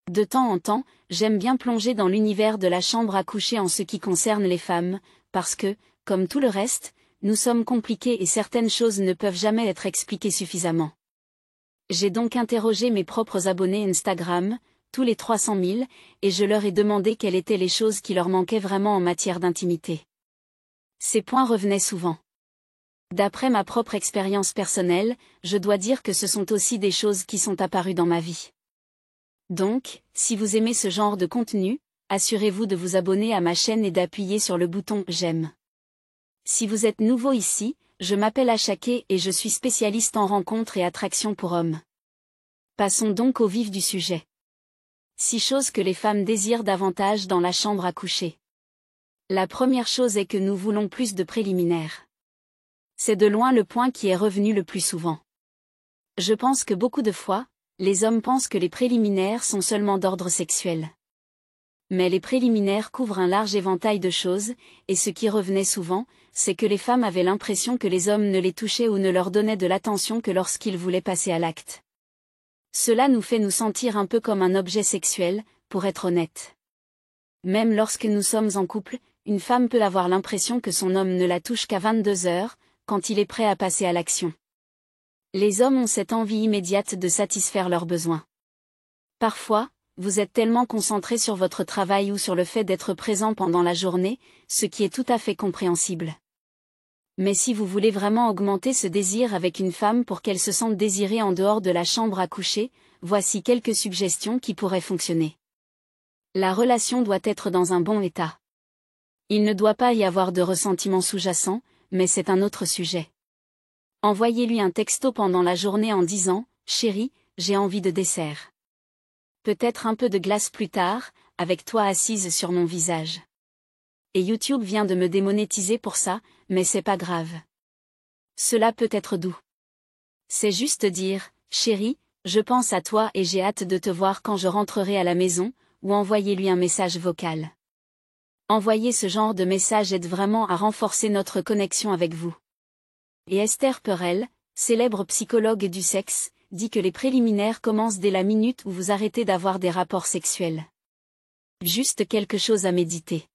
De temps en temps, j'aime bien plonger dans l'univers de la chambre à coucher en ce qui concerne les femmes, parce que, comme tout le reste, nous sommes compliqués et certaines choses ne peuvent jamais être expliquées suffisamment. J'ai donc interrogé mes propres abonnés Instagram, tous les 300 000, et je leur ai demandé quelles étaient les choses qui leur manquaient vraiment en matière d'intimité. Ces points revenaient souvent. D'après ma propre expérience personnelle, je dois dire que ce sont aussi des choses qui sont apparues dans ma vie. Donc, si vous aimez ce genre de contenu, assurez-vous de vous abonner à ma chaîne et d'appuyer sur le bouton « J'aime ». Si vous êtes nouveau ici, je m'appelle Achake et je suis spécialiste en rencontres et attractions pour hommes. Passons donc au vif du sujet. 6 choses que les femmes désirent davantage dans la chambre à coucher. La première chose est que nous voulons plus de préliminaires. C'est de loin le point qui est revenu le plus souvent. Je pense que beaucoup de fois, les hommes pensent que les préliminaires sont seulement d'ordre sexuel. Mais les préliminaires couvrent un large éventail de choses, et ce qui revenait souvent, c'est que les femmes avaient l'impression que les hommes ne les touchaient ou ne leur donnaient de l'attention que lorsqu'ils voulaient passer à l'acte. Cela nous fait nous sentir un peu comme un objet sexuel, pour être honnête. Même lorsque nous sommes en couple, une femme peut avoir l'impression que son homme ne la touche qu'à 22 heures, quand il est prêt à passer à l'action. Les hommes ont cette envie immédiate de satisfaire leurs besoins. Parfois, vous êtes tellement concentré sur votre travail ou sur le fait d'être présent pendant la journée, ce qui est tout à fait compréhensible. Mais si vous voulez vraiment augmenter ce désir avec une femme pour qu'elle se sente désirée en dehors de la chambre à coucher, voici quelques suggestions qui pourraient fonctionner. La relation doit être dans un bon état. Il ne doit pas y avoir de ressentiment sous-jacent, mais c'est un autre sujet. Envoyez-lui un texto pendant la journée en disant « Chérie, j'ai envie de dessert. Peut-être un peu de glace plus tard, avec toi assise sur mon visage. » Et YouTube vient de me démonétiser pour ça, mais c'est pas grave. Cela peut être doux. C'est juste dire « Chérie, je pense à toi et j'ai hâte de te voir quand je rentrerai à la maison », ou envoyez-lui un message vocal. Envoyer ce genre de message aide vraiment à renforcer notre connexion avec vous. Et Esther Perel, célèbre psychologue du sexe, dit que les préliminaires commencent dès la minute où vous arrêtez d'avoir des rapports sexuels. Juste quelque chose à méditer.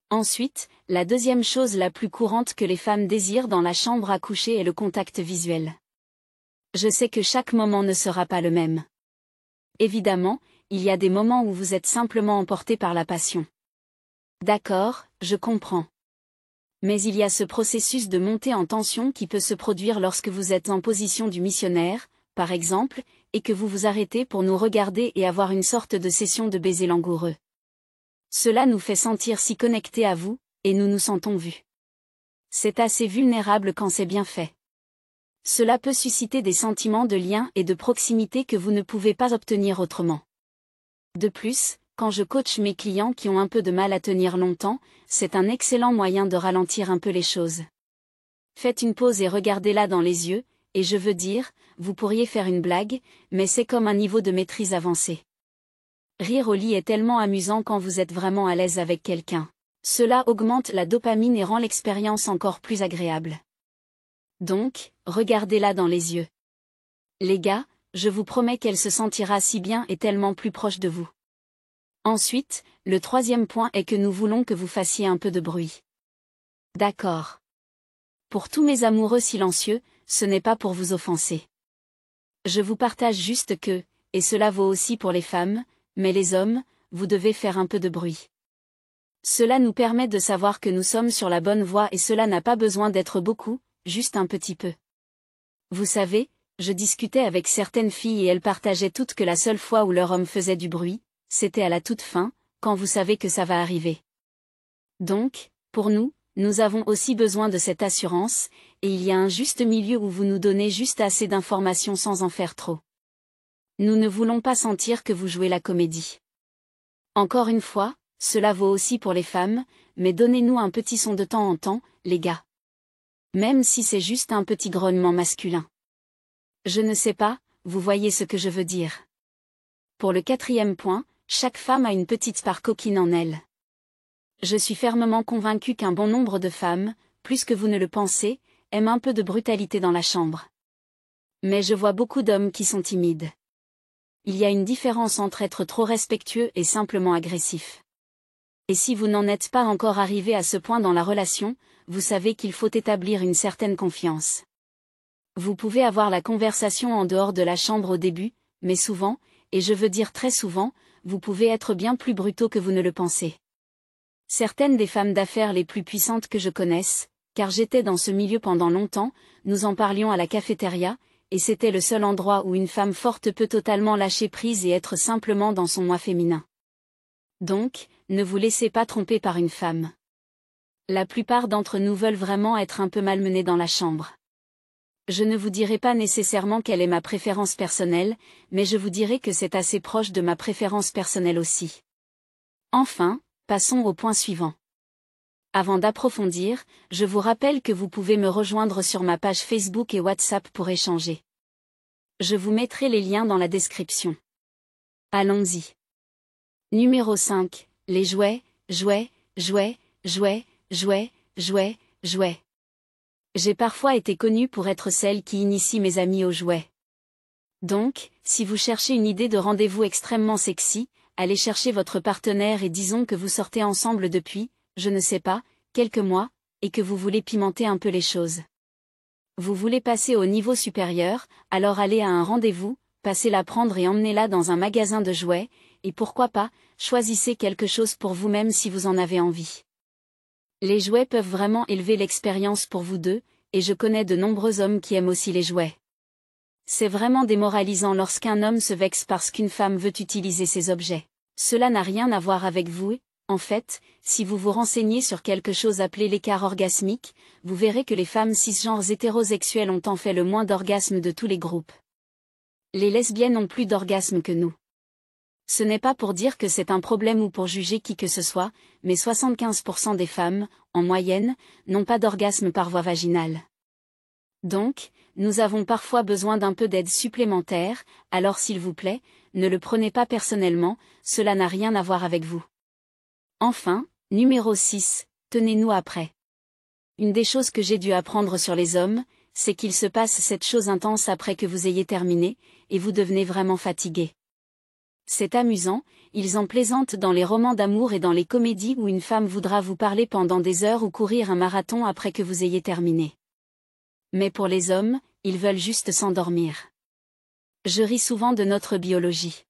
Ensuite, la deuxième chose la plus courante que les femmes désirent dans la chambre à coucher est le contact visuel. Je sais que chaque moment ne sera pas le même. Évidemment, il y a des moments où vous êtes simplement emporté par la passion. D'accord, je comprends. Mais il y a ce processus de montée en tension qui peut se produire lorsque vous êtes en position du missionnaire, par exemple, et que vous vous arrêtez pour nous regarder et avoir une sorte de session de baiser langoureux. Cela nous fait sentir si connectés à vous, et nous nous sentons vus. C'est assez vulnérable quand c'est bien fait. Cela peut susciter des sentiments de lien et de proximité que vous ne pouvez pas obtenir autrement. De plus, quand je coach mes clients qui ont un peu de mal à tenir longtemps, c'est un excellent moyen de ralentir un peu les choses. Faites une pause et regardez-la dans les yeux, et je veux dire, vous pourriez faire une blague, mais c'est comme un niveau de maîtrise avancé. Rire au lit est tellement amusant quand vous êtes vraiment à l'aise avec quelqu'un. Cela augmente la dopamine et rend l'expérience encore plus agréable. Donc, regardez-la dans les yeux. Les gars, je vous promets qu'elle se sentira si bien et tellement plus proche de vous. Ensuite, le troisième point est que nous voulons que vous fassiez un peu de bruit. D'accord. Pour tous mes amoureux silencieux, ce n'est pas pour vous offenser. Je vous partage juste que, et cela vaut aussi pour les femmes, mais les hommes, vous devez faire un peu de bruit. Cela nous permet de savoir que nous sommes sur la bonne voie et cela n'a pas besoin d'être beaucoup, juste un petit peu. Vous savez, je discutais avec certaines filles et elles partageaient toutes que la seule fois où leur homme faisait du bruit, c'était à la toute fin, quand vous savez que ça va arriver. Donc, pour nous, nous avons aussi besoin de cette assurance, et il y a un juste milieu où vous nous donnez juste assez d'informations sans en faire trop. Nous ne voulons pas sentir que vous jouez la comédie. Encore une fois, cela vaut aussi pour les femmes, mais donnez-nous un petit son de temps en temps, les gars. Même si c'est juste un petit grognement masculin. Je ne sais pas, vous voyez ce que je veux dire. Pour le quatrième point, chaque femme a une petite part coquine en elle. Je suis fermement convaincue qu'un bon nombre de femmes, plus que vous ne le pensez, aiment un peu de brutalité dans la chambre. Mais je vois beaucoup d'hommes qui sont timides. Il y a une différence entre être trop respectueux et simplement agressif. Et si vous n'en êtes pas encore arrivé à ce point dans la relation, vous savez qu'il faut établir une certaine confiance. Vous pouvez avoir la conversation en dehors de la chambre au début, mais souvent, et je veux dire très souvent, vous pouvez être bien plus brutaux que vous ne le pensez. Certaines des femmes d'affaires les plus puissantes que je connaisse, car j'étais dans ce milieu pendant longtemps, nous en parlions à la cafétéria, et c'était le seul endroit où une femme forte peut totalement lâcher prise et être simplement dans son moi féminin. Donc, ne vous laissez pas tromper par une femme. La plupart d'entre nous veulent vraiment être un peu malmenés dans la chambre. Je ne vous dirai pas nécessairement quelle est ma préférence personnelle, mais je vous dirai que c'est assez proche de ma préférence personnelle aussi. Enfin, passons au point suivant. Avant d'approfondir, je vous rappelle que vous pouvez me rejoindre sur ma page Facebook et WhatsApp pour échanger. Je vous mettrai les liens dans la description. Allons-y. Numéro 5. Les jouets, jouets, jouets, jouets, jouets, jouets, jouets. J'ai parfois été connue pour être celle qui initie mes amis aux jouets. Donc, si vous cherchez une idée de rendez-vous extrêmement sexy, allez chercher votre partenaire et disons que vous sortez ensemble depuis, je ne sais pas, quelques mois, et que vous voulez pimenter un peu les choses. Vous voulez passer au niveau supérieur, alors allez à un rendez-vous, passez-la prendre et emmenez-la dans un magasin de jouets, et pourquoi pas, choisissez quelque chose pour vous-même si vous en avez envie. Les jouets peuvent vraiment élever l'expérience pour vous deux, et je connais de nombreux hommes qui aiment aussi les jouets. C'est vraiment démoralisant lorsqu'un homme se vexe parce qu'une femme veut utiliser ces objets. Cela n'a rien à voir avec vous. En fait, si vous vous renseignez sur quelque chose appelé l'écart orgasmique, vous verrez que les femmes cisgenres hétérosexuelles ont en fait le moins d'orgasmes de tous les groupes. Les lesbiennes ont plus d'orgasmes que nous. Ce n'est pas pour dire que c'est un problème ou pour juger qui que ce soit, mais 75% des femmes, en moyenne, n'ont pas d'orgasme par voie vaginale. Donc, nous avons parfois besoin d'un peu d'aide supplémentaire, alors s'il vous plaît, ne le prenez pas personnellement, cela n'a rien à voir avec vous. Enfin, numéro 6, tenez-nous après. Une des choses que j'ai dû apprendre sur les hommes, c'est qu'il se passe cette chose intense après que vous ayez terminé, et vous devenez vraiment fatigué. C'est amusant, ils en plaisantent dans les romans d'amour et dans les comédies où une femme voudra vous parler pendant des heures ou courir un marathon après que vous ayez terminé. Mais pour les hommes, ils veulent juste s'endormir. Je ris souvent de notre biologie.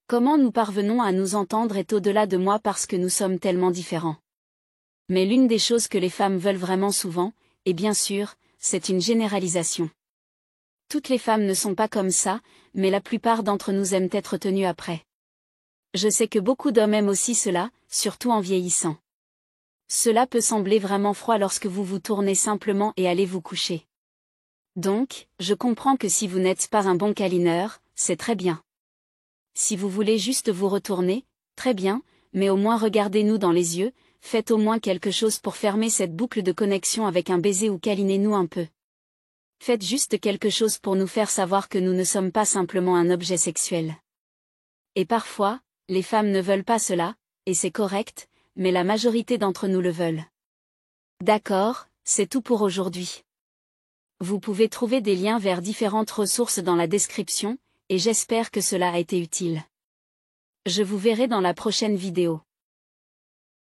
Comment nous parvenons à nous entendre est au-delà de moi parce que nous sommes tellement différents. Mais l'une des choses que les femmes veulent vraiment souvent, et bien sûr, c'est une généralisation. Toutes les femmes ne sont pas comme ça, mais la plupart d'entre nous aiment être tenues après. Je sais que beaucoup d'hommes aiment aussi cela, surtout en vieillissant. Cela peut sembler vraiment froid lorsque vous vous tournez simplement et allez vous coucher. Donc, je comprends que si vous n'êtes pas un bon câlineur, c'est très bien. Si vous voulez juste vous retourner, très bien, mais au moins regardez-nous dans les yeux, faites au moins quelque chose pour fermer cette boucle de connexion avec un baiser ou câlinez-nous un peu. Faites juste quelque chose pour nous faire savoir que nous ne sommes pas simplement un objet sexuel. Et parfois, les femmes ne veulent pas cela, et c'est correct, mais la majorité d'entre nous le veulent. D'accord, c'est tout pour aujourd'hui. Vous pouvez trouver des liens vers différentes ressources dans la description, et j'espère que cela a été utile. Je vous verrai dans la prochaine vidéo.